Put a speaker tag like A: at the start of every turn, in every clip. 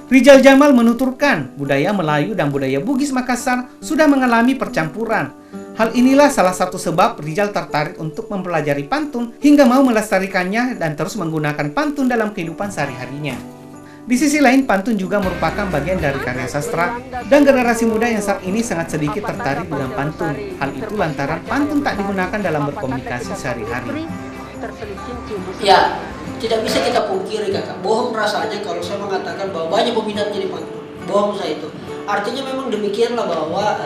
A: Rizal Jamal menuturkan, budaya Melayu dan budaya Bugis Makassar sudah mengalami percampuran. Hal inilah salah satu sebab Rizal tertarik untuk mempelajari pantun hingga mau melestarikannya dan terus menggunakan pantun dalam kehidupan sehari-harinya. Di sisi lain, pantun juga merupakan bagian dari karya sastra dan generasi muda yang saat ini sangat sedikit tertarik dengan pantun. Hal itu lantaran pantun tak digunakan dalam berkomunikasi sehari-hari.
B: Ya, tidak bisa kita pungkiri kakak, bohong rasanya kalau saya mengatakan bahwa banyak peminat jadi pantun. Bohong saya itu. Artinya memang demikianlah bahwa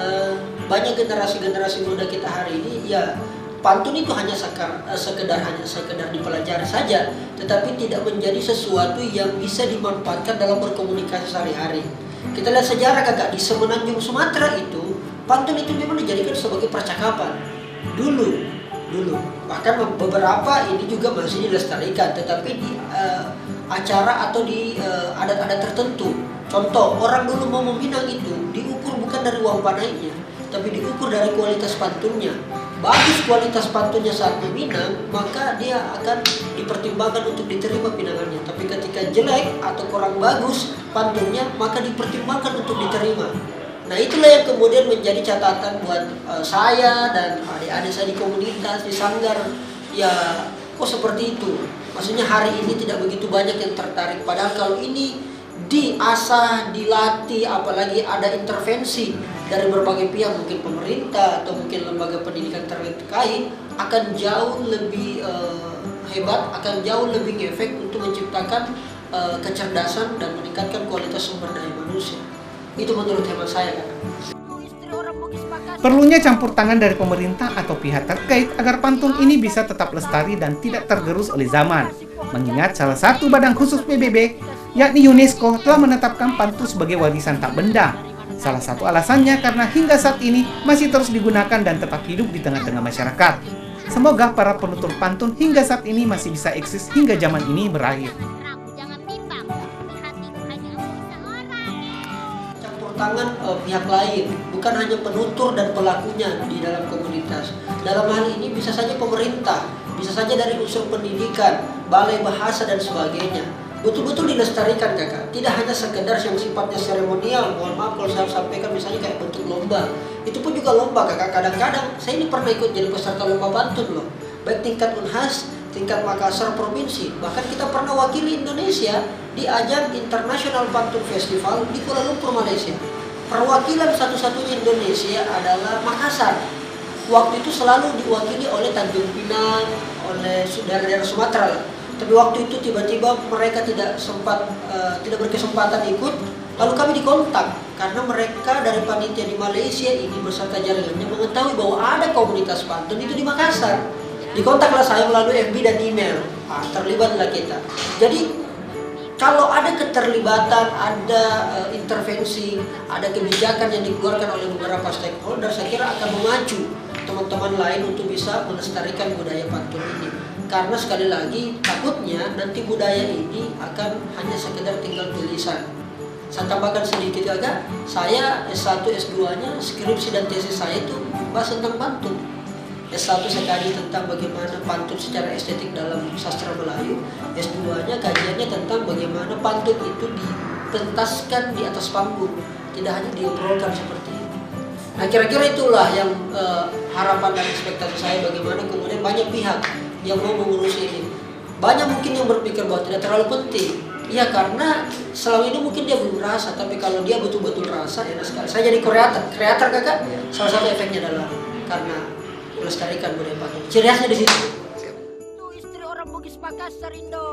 B: banyak generasi-generasi muda kita hari ini ya pantun itu hanya sekedar dipelajari saja, tetapi tidak menjadi sesuatu yang bisa dimanfaatkan dalam berkomunikasi sehari-hari. Kita lihat sejarah kakak, di Semenanjung Sumatera itu pantun itu memang dijadikan sebagai percakapan dulu. Bahkan beberapa ini juga masih dilestarikan, tetapi di acara atau di adat-adat tertentu. Contoh, orang dulu mau meminang itu diukur bukan dari uang panainya, tapi diukur dari kualitas pantunnya. Bagus kualitas pantunnya saat meminang, maka dia akan dipertimbangkan untuk diterima pinangannya. Tapi ketika jelek atau kurang bagus pantunnya, maka dipertimbangkan untuk diterima. Nah, itulah yang kemudian menjadi catatan buat saya dan adik-adik saya di komunitas, di sanggar. Ya, kok seperti itu? Maksudnya hari ini tidak begitu banyak yang tertarik. Padahal kalau ini diasah, dilatih, apalagi ada intervensi dari berbagai pihak, mungkin pemerintah atau mungkin lembaga pendidikan terkait, akan jauh lebih hebat, akan jauh lebih ngefek untuk menciptakan kecerdasan dan meningkatkan kualitas sumber daya manusia. Itu menurut hemat saya kan.
A: Perlunya campur tangan dari pemerintah atau pihak terkait agar pantun ini bisa tetap lestari dan tidak tergerus oleh zaman. Mengingat salah satu badan khusus PBB, yakni UNESCO, telah menetapkan pantun sebagai warisan tak benda. Salah satu alasannya karena hingga saat ini masih terus digunakan dan tetap hidup di tengah-tengah masyarakat. Semoga para penutur pantun hingga saat ini masih bisa eksis hingga zaman ini berakhir.
B: Tangan pihak lain, bukan hanya penutur dan pelakunya di dalam komunitas. Dalam hal ini bisa saja pemerintah, bisa saja dari unsur pendidikan, balai bahasa dan sebagainya. Betul-betul dilestarikan kakak, tidak hanya sekedar yang sifatnya seremonial. Mohon maaf kalau saya sampaikan misalnya kayak bentuk lomba. Itu pun juga lomba kakak, kadang-kadang saya ini pernah ikut jadi peserta lomba pantun loh. Baik tingkat Unhas, tingkat Makassar provinsi, bahkan kita pernah wakili Indonesia di ajang International Pantun Festival di Kuala Lumpur, Malaysia. Perwakilan satu-satunya Indonesia adalah Makassar. Waktu itu selalu diwakili oleh Tanjung Pinang, oleh daerah-daerah Sumatera. Tapi waktu itu tiba-tiba mereka tidak berkesempatan ikut. Lalu kami dikontak karena mereka dari panitia di Malaysia ini beserta jaringannya mengetahui bahwa ada komunitas pantun itu di Makassar. Dikontaklah saya melalui FB dan email. Terlibatlah kita. Jadi kalau ada keterlibatan, ada intervensi, ada kebijakan yang dikeluarkan oleh beberapa stakeholder, saya kira akan memacu teman-teman lain untuk bisa melestarikan budaya pantun ini. Karena sekali lagi takutnya nanti budaya ini akan hanya sekedar tinggal tulisan. Saya tambahkan sedikit agak, saya S1, S2-nya, skripsi dan tesis saya itu bahas tentang pantun. S1 saya kaji tentang bagaimana pantun secara estetik dalam sastra Melayu. S2-nya kajiannya tentang bagaimana pantun itu dipentaskan di atas panggung, tidak hanya diobrolkan seperti ini. Nah, kira-kira itulah yang harapan dan ekspektasi saya, bagaimana kemudian banyak pihak yang mau mengurus ini. Banyak mungkin yang berpikir bahwa tidak terlalu penting. Ya karena selama ini mungkin dia belum rasa, tapi kalau dia betul-betul rasa, enak sekali. Saya jadi kreator kakak, salah satu efeknya adalah karena melestarikan budaya pantun. Ciri khasnya di situ.
C: Itu istri orang Bugis Makassar, Indo.